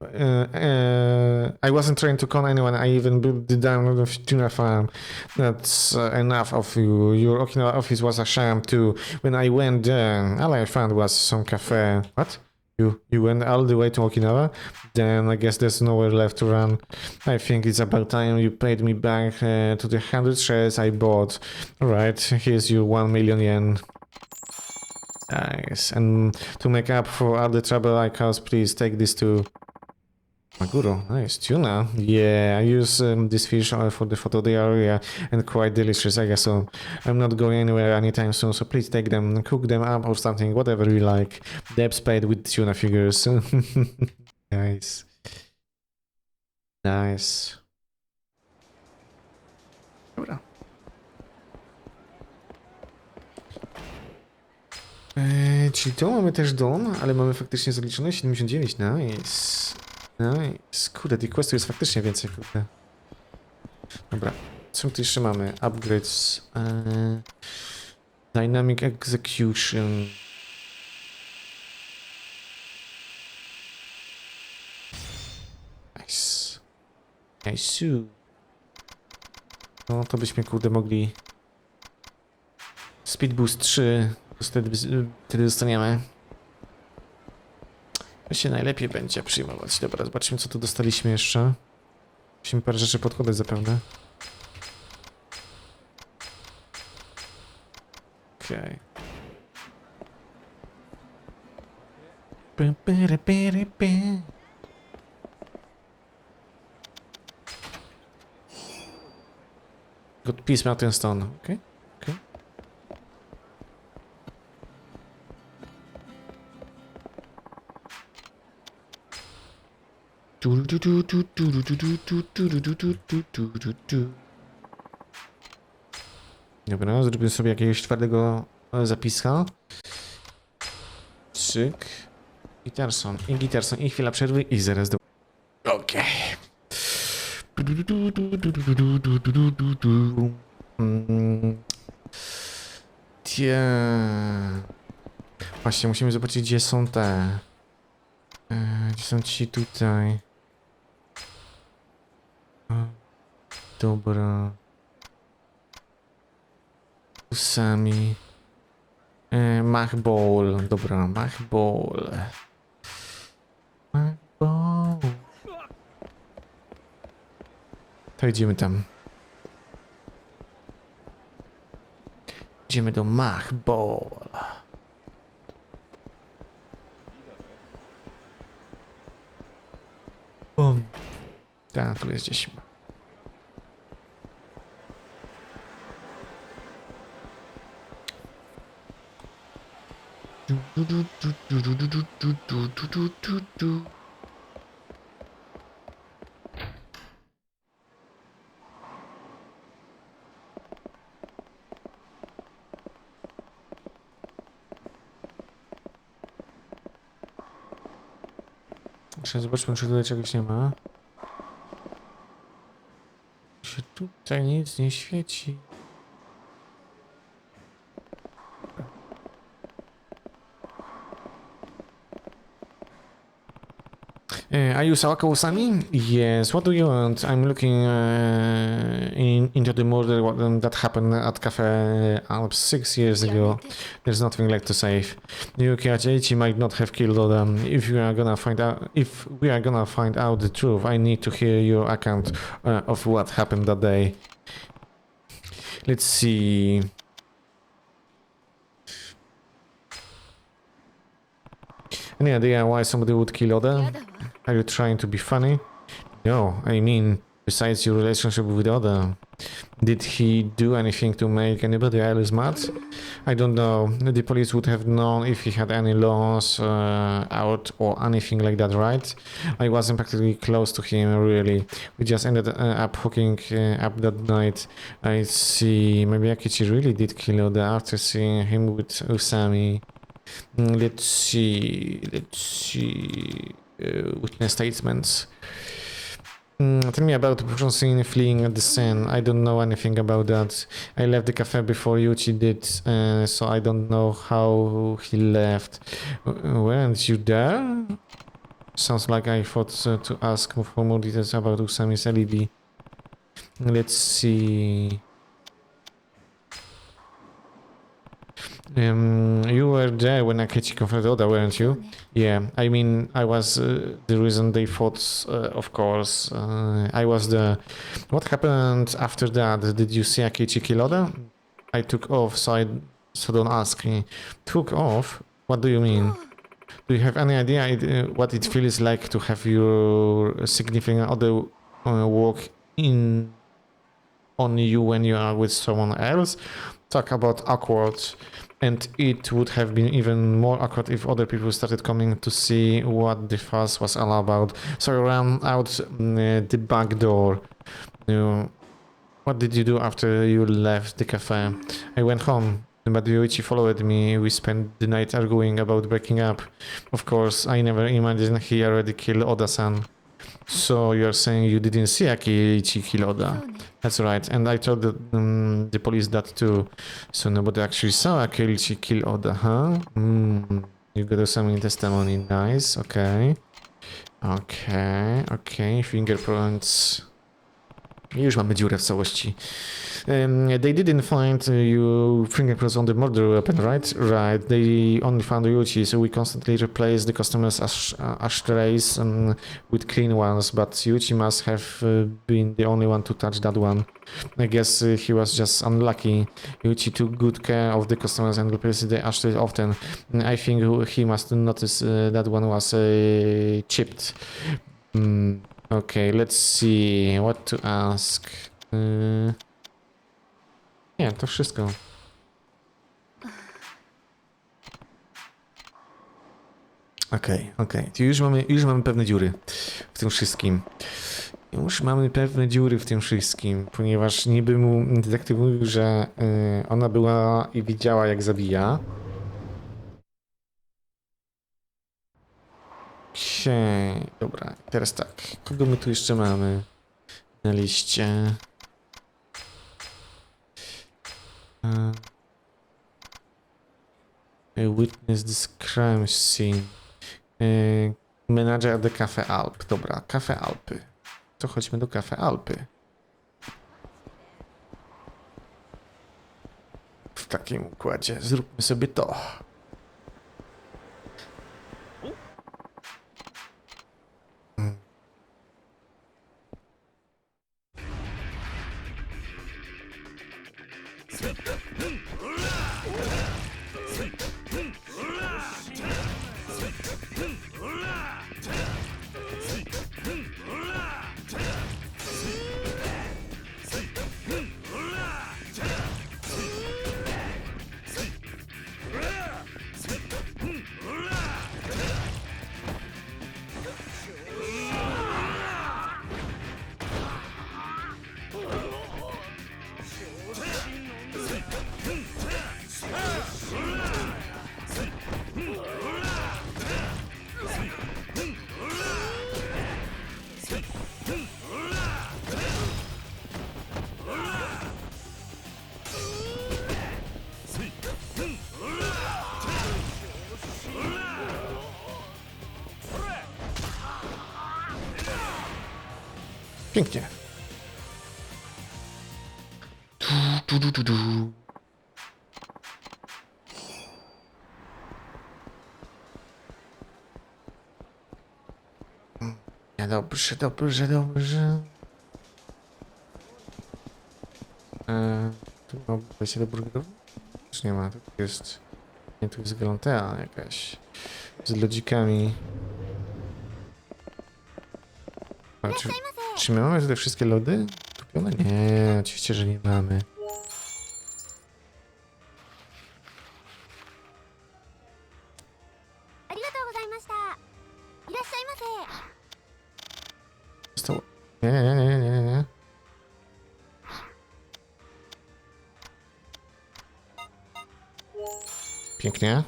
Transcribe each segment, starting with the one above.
I wasn't trying to con anyone. I even built the down of tuna farm. That's enough of you. Your Okinawa office was a sham too. When I went there, all I found was some cafe. What? You went all the way to Okinawa? Then I guess there's nowhere left to run. I think it's about time you paid me back to the 100 shares I bought. Alright, here's your 1 million yen. Nice. And to make up for all the trouble I caused, please take this to Maguro. Nice. Tuna. Yeah, I use this fish for the photo diarrhea and quite delicious, I guess so. I'm not going anywhere anytime soon, so please take them, cook them up or something, whatever you like. Deb's paid with tuna figures. Nice. Nice. Dobra. Czyli to mamy też dom, ale mamy faktycznie zaliczone 79, nice. Nice. Kurde, tych questów jest faktycznie więcej, kurde. Dobra, co tu jeszcze mamy? Upgrades. Dynamic Execution. Nice. Nice. No to byśmy, kurde, mogli... Speed Boost 3. Wtedy dostaniemy. To się najlepiej będzie przyjmować. Dobra, zobaczmy, co tu dostaliśmy jeszcze. Musimy parę rzeczy podkładać zapewne. Okej. Got Peace Mountain Stone, okej. Dobra, zrobimy sobie jakiegoś twardego zapiska. Czyk. Gitarson i chwila przerwy i zaraz do... Okej. Właśnie, musimy zobaczyć, gdzie są te... Gdzie są ci tutaj? Dobra. Tu sami. Mach Bowl. Dobra, Mach Bowl. Mach Bowl. To idziemy tam. Idziemy do Mach Bowl. Bum. Tak, tu jest gdzieś. Jeszcze zobaczmy, czy tutaj czegoś nie ma. Się tutaj nic nie świeci. Are you Sawako-sami? Yes, what do you want? I'm looking into the murder that happened at Cafe Alps 6 years ago. There's nothing left to save. Yuki might not have killed all them. If we are gonna find out the truth, I need to hear your account of what happened that day. Let's see. Any idea why somebody would kill Oda? Are you trying to be funny? No, I mean, besides your relationship with Oda, did he do anything to make anybody else mad? I don't know. The police would have known if he had any laws out or anything like that, right? I wasn't practically close to him, really. We just ended up hooking up that night. I see. Maybe Akichi really did kill Oda after seeing him with Usami. Let's see. Witness statements. Tell me about the person seen fleeing at the scene. I don't know anything about that. I left the cafe before Yuchi did, so I don't know how he left. Weren't you there? Sounds like I thought to ask for more details about Usami's LED. Let's see. You were there when Akechi confronted Oda, weren't you? Yeah, I mean, I was the reason they fought, of course. I was the... What happened after that? Did you see Akechi kill Oda? I took off, so don't ask me. Took off? What do you mean? Do you have any idea what it feels like to have your significant other walk in on you when you are with someone else? Talk about awkward. And it would have been even more awkward if other people started coming to see what the fuss was all about. So I ran out the back door. What did you do after you left the cafe? I went home, but Yoichi followed me. We spent the night arguing about breaking up. Of course, I never imagined he already killed Oda-san. So you're saying you didn't see Akechi kill Oda? That's right, and I told the police that too. So nobody actually saw Akechi kill Oda, huh? You got some testimony, nice, okay. Okay, fingerprints. I już mamy dziurę w całości. They didn't find you fingerprints on the murder weapon, right? Right. They only found Yuchi, so we constantly replace the customers' ashtrays with clean ones, but Yuchi must have been the only one to touch that one. I guess he was just unlucky. Yuchi took good care of the customers and replaced the ashtrays often. I think he must notice that one was chipped. Okay, let's see what to ask. Nie, to wszystko. Okej. Już mamy pewne dziury w tym wszystkim. Już mamy pewne dziury w tym wszystkim, ponieważ niby mu detektyw mówił, że ona była i widziała, jak zabija. Okej, dobra, teraz tak. Kogo my tu jeszcze mamy na liście? Witness this crime scene. Manager at the Cafe Alp. Dobra, Cafe Alpy. To chodźmy do Cafe Alpy. W takim układzie zróbmy sobie to. Pięknie. Ja, dobrze. Tu ma wejście do burgerów? Już nie ma, tu jest... Nie, tu jest Galantea jakaś. Z lodzikami. A, czy my mamy tutaj wszystkie lody kupione? Nie, oczywiście, że nie mamy. Zostało... Nie. Pięknie.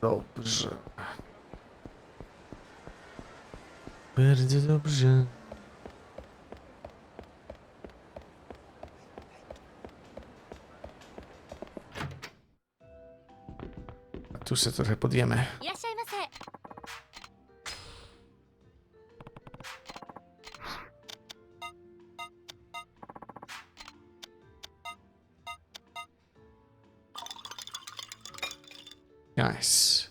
Dobrze. Bardzo dobrze. A tu się trochę podjemy. Nice.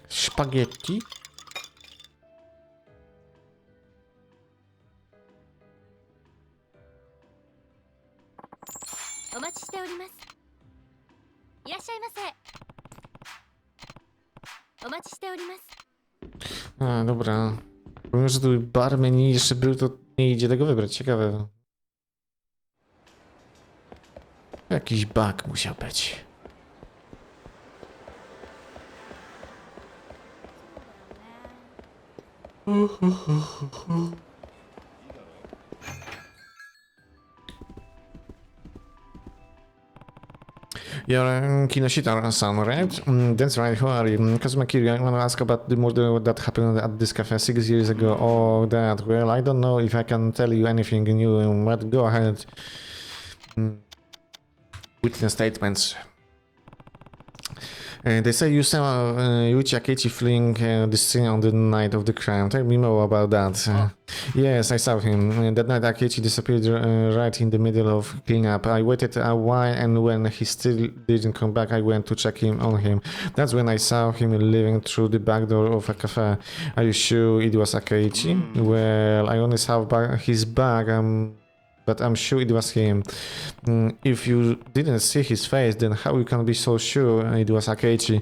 Spaghetti? A, dobra. Pomimo, że tu barman jeszcze był, to nie idzie tego wybrać. Ciekawe. Jakiś bug musiał być. You're Kiryu-san, right? That's right, who are you? Kazuma Kiryu, I want to ask about the murder that happened at this cafe 6 years ago. Oh, that. Well, I don't know if I can tell you anything new, but go ahead. Witness statements. They say you saw Yuichi Akechi fleeing the scene on the night of the crime. Tell me more about that. Yes, I saw him. That night Akechi disappeared right in the middle of cleanup. I waited a while and when he still didn't come back, I went to check on him. That's when I saw him leaving through the back door of a cafe. Are you sure it was Akechi? Well, I only saw his bag, but I'm sure it was him. If you didn't see his face, then how you can be so sure it was Akechi?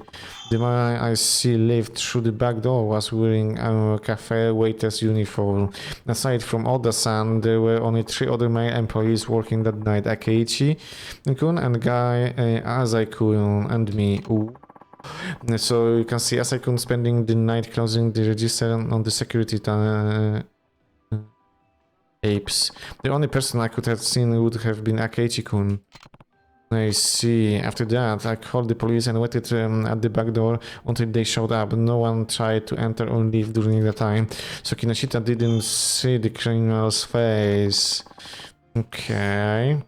The man I see left through the back door was wearing a cafe waiter's uniform. Aside from Oda-san, there were only 3 other male employees working that night: Akechi-kun and Guy Azai-kun and me. Ooh. So you can see Asai-kun spending the night closing the register on the security apes. The only person I could have seen would have been Akechi-kun. I see. After that, I called the police and waited at the back door until they showed up. No one tried to enter or leave during the time, so Kinoshita didn't see the criminal's face. Okay.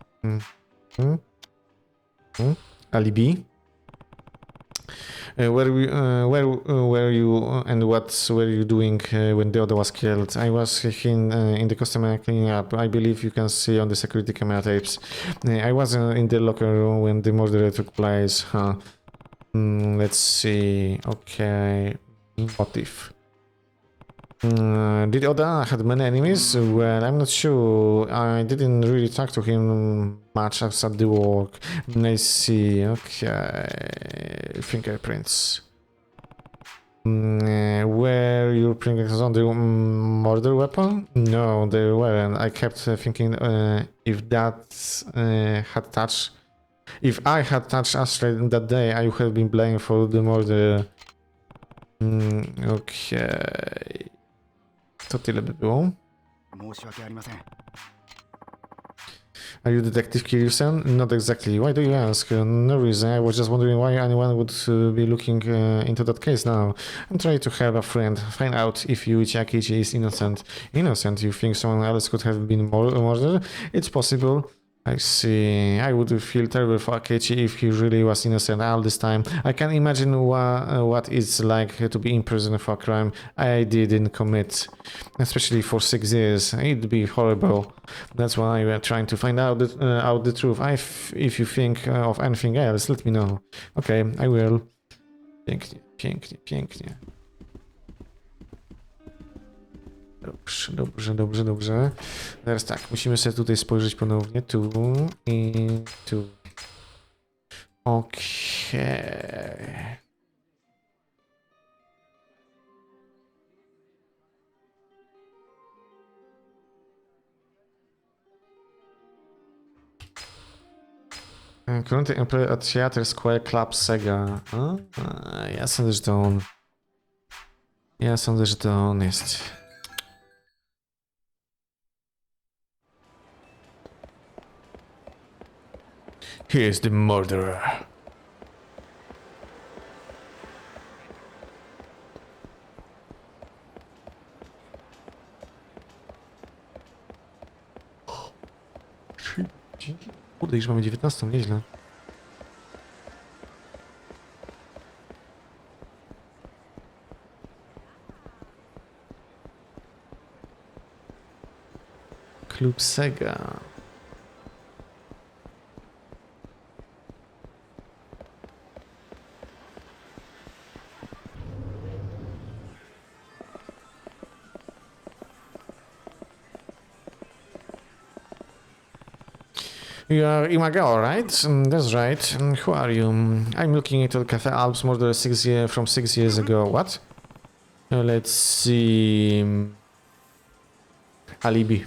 Alibi? Where were you and what were you doing when the other was killed? I was in the customer cleaning up. I believe you can see on the security camera tapes. I was in the locker room when the murder took place. Huh. Let's see. Okay. Motive. Did Oda had many enemies? Well, I'm not sure. I didn't really talk to him much outside the work. I see. Okay. Fingerprints. Were your fingerprints on the murder weapon? No, they weren't. I kept thinking if I had touched Astrid that day, I would have been blamed for the murder. Okay. To tyle by było. Are you Detective Kiryu-san? Not exactly. Why do you ask? No reason. I was just wondering why anyone would be looking into that case now. I'm trying to help a friend find out if Yuichi Akechi is innocent. Innocent? You think someone else could have been murdered? It's possible. I see. I would feel terrible for Akechi if he really was innocent all this time. I can imagine what it's like to be in prison for a crime I didn't commit, especially for 6 years. It'd be horrible. That's why we're trying to find out the truth. If you think of anything else, let me know. Okay, I will. Pięknie, pięknie, pięknie. Dobrze, dobrze, dobrze, dobrze. Teraz tak, musimy sobie tutaj spojrzeć ponownie. Tu i tu. Okej. Currently employed at Theater Square Club Sega. Ja sądzę, że to on. Ja sądzę, że to on jest. He is the murderer. Kurde, już mamy 19, nieźle. Klub Sega. You are Imagawa, right? That's right. Who are you? I'm looking into the Cafe Alps murder from 6 years ago. What? Let's see. Alibi.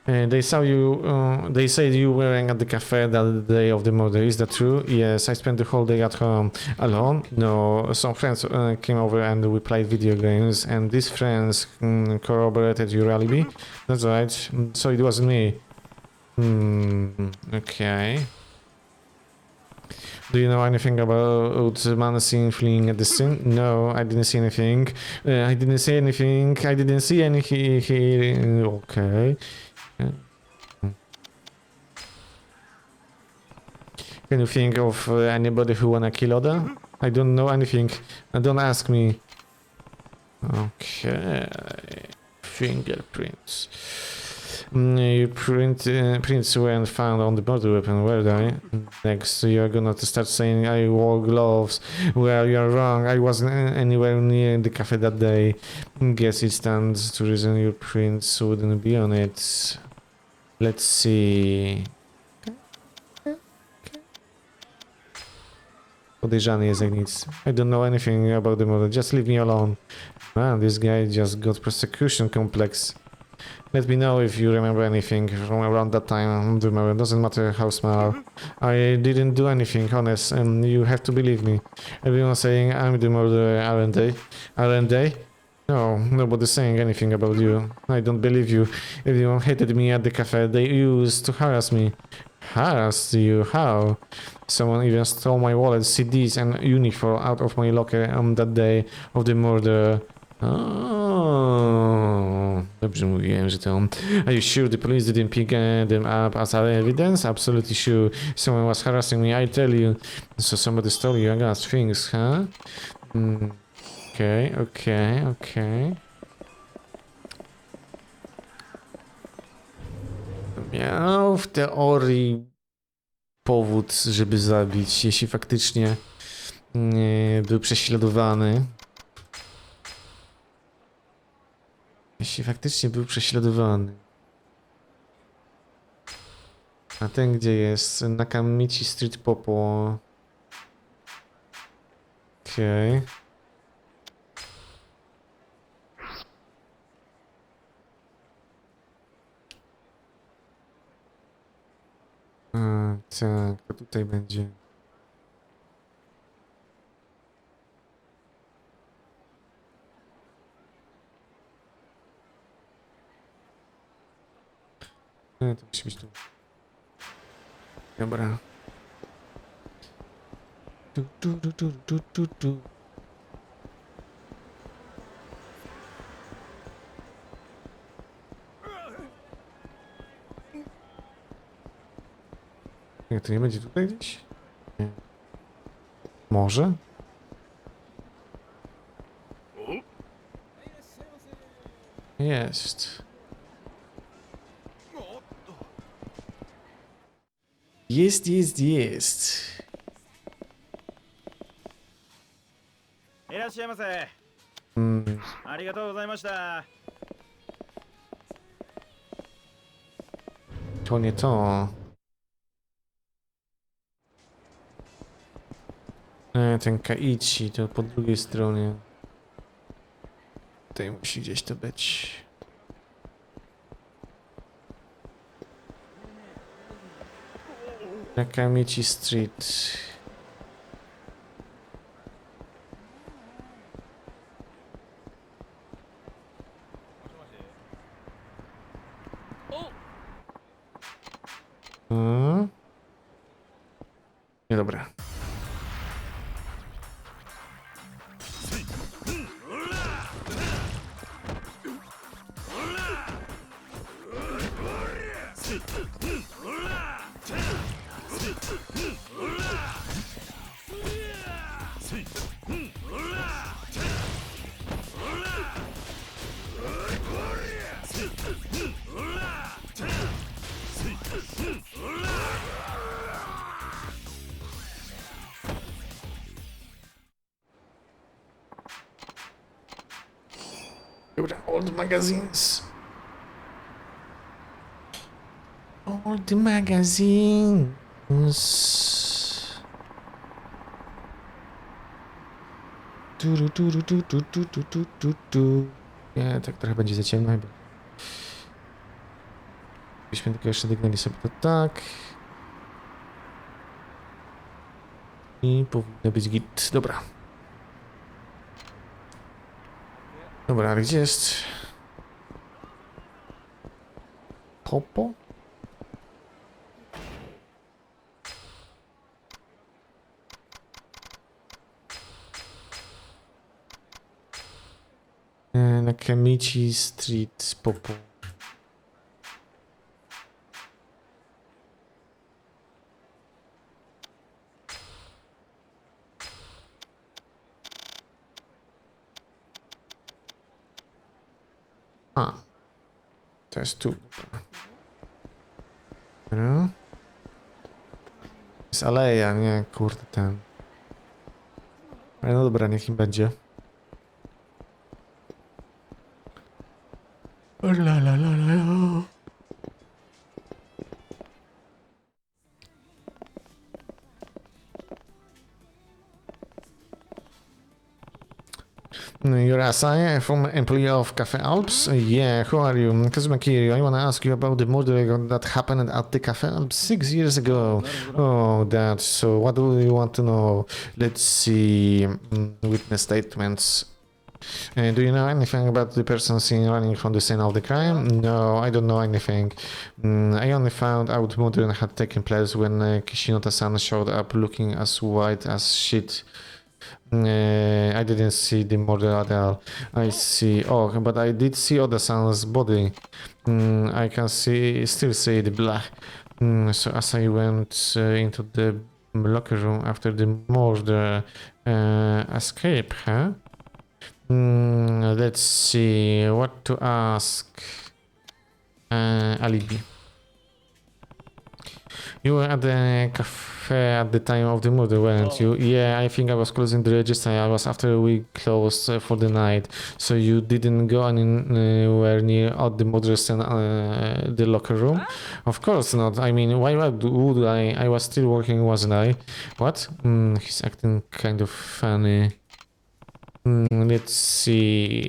They saw you. They said you were at the cafe that day of the murder. Is that true? Yes. I spent the whole day at home alone. No, some friends came over and we played video games. And these friends corroborated your alibi. That's right. So it wasn't me. Okay. Do you know anything about man seen fleeing at the scene? No, I didn't see anything. I didn't see anything. I didn't see anything. Okay. Can you think of anybody who wanna kill Oda? I don't know anything. Don't ask me. Okay. Fingerprints. Your prints weren't found on the murder weapon, were they? Next, you're gonna start saying I wore gloves. Well, you're wrong. I wasn't anywhere near the cafe that day. Guess it stands to reason your prints wouldn't be on it. Let's see. Podejrzany jest jak nic. I don't know anything about the murder. Just leave me alone. Man, this guy just got persecution complex. Let me know if you remember anything from around that time. Doesn't matter how small. I didn't do anything, honest, and you have to believe me. Everyone's saying I'm the murderer, aren't they? Aren't they? No, nobody's saying anything about you. I don't believe you. Everyone hated me at the cafe. They used to harass me. Harass you? How? Someone even stole my wallet, CDs, and uniform out of my locker on that day of the murder. Oh, dobrze mówiłem, że to on. Are you sure the police didn't pick them up as evidence? Absolutely sure. Someone was harassing me, I tell you. So somebody stole you, I got things, huh? Okay. Miał w teorii powód, żeby zabić, jeśli faktycznie był prześladowany. Jeśli faktycznie był prześladowany. A ten gdzie jest? Na Kamici Street Popo. Okej. Tak, to tutaj będzie. To musi być tu. Dobra. Tu. Nie, to nie będzie tutaj gdzieś? Nie. Może? Jest. Jest. いらっしゃいませ。ありがとうございました。 To nie to. Ten Kaichi to po drugiej stronie. Tutaj musi gdzieś to być. Nakamichi Street. Niedobra. Dobra, old magazines. Old magazines. Nie, tak trochę będzie za ciemno chyba. Byśmy tylko jeszcze dygnęli sobie to tak. I powinno być git. Dobra. Dobra, ale gdzie jest? Popo? Nakamichi Street Popo. A. To jest tu. Dobra. Jest aleja, nie? Kurde, ten. Ale no dobra, niech im będzie. La la la la la. You're Asaya, former employee of Cafe Alps? Yeah, who are you? Kazuma Kiryu, I wanna ask you about the murder that happened at the Cafe Alps 6 years ago. Oh, that. So, what do you want to know? Let's see. Witness statements. Do you know anything about the person seen running from the scene of the crime? No, I don't know anything. I only found out murder had taken place when Kishinota-san showed up looking as white as shit. I didn't see the murder at all. I see. Oh, but I did see Oda-san's body. I can still see the blood. So as I went into the locker room after the murder, escape, huh? Let's see what to ask. Alibi. You were at the cafe at the time of the murder, weren't you? Yeah, I think I was closing the register. I was after we closed for the night. So you didn't go anywhere near at the murder scene, the locker room? Of course not. I mean, why would I? I was still working, wasn't I? What? He's acting kind of funny. Let's see.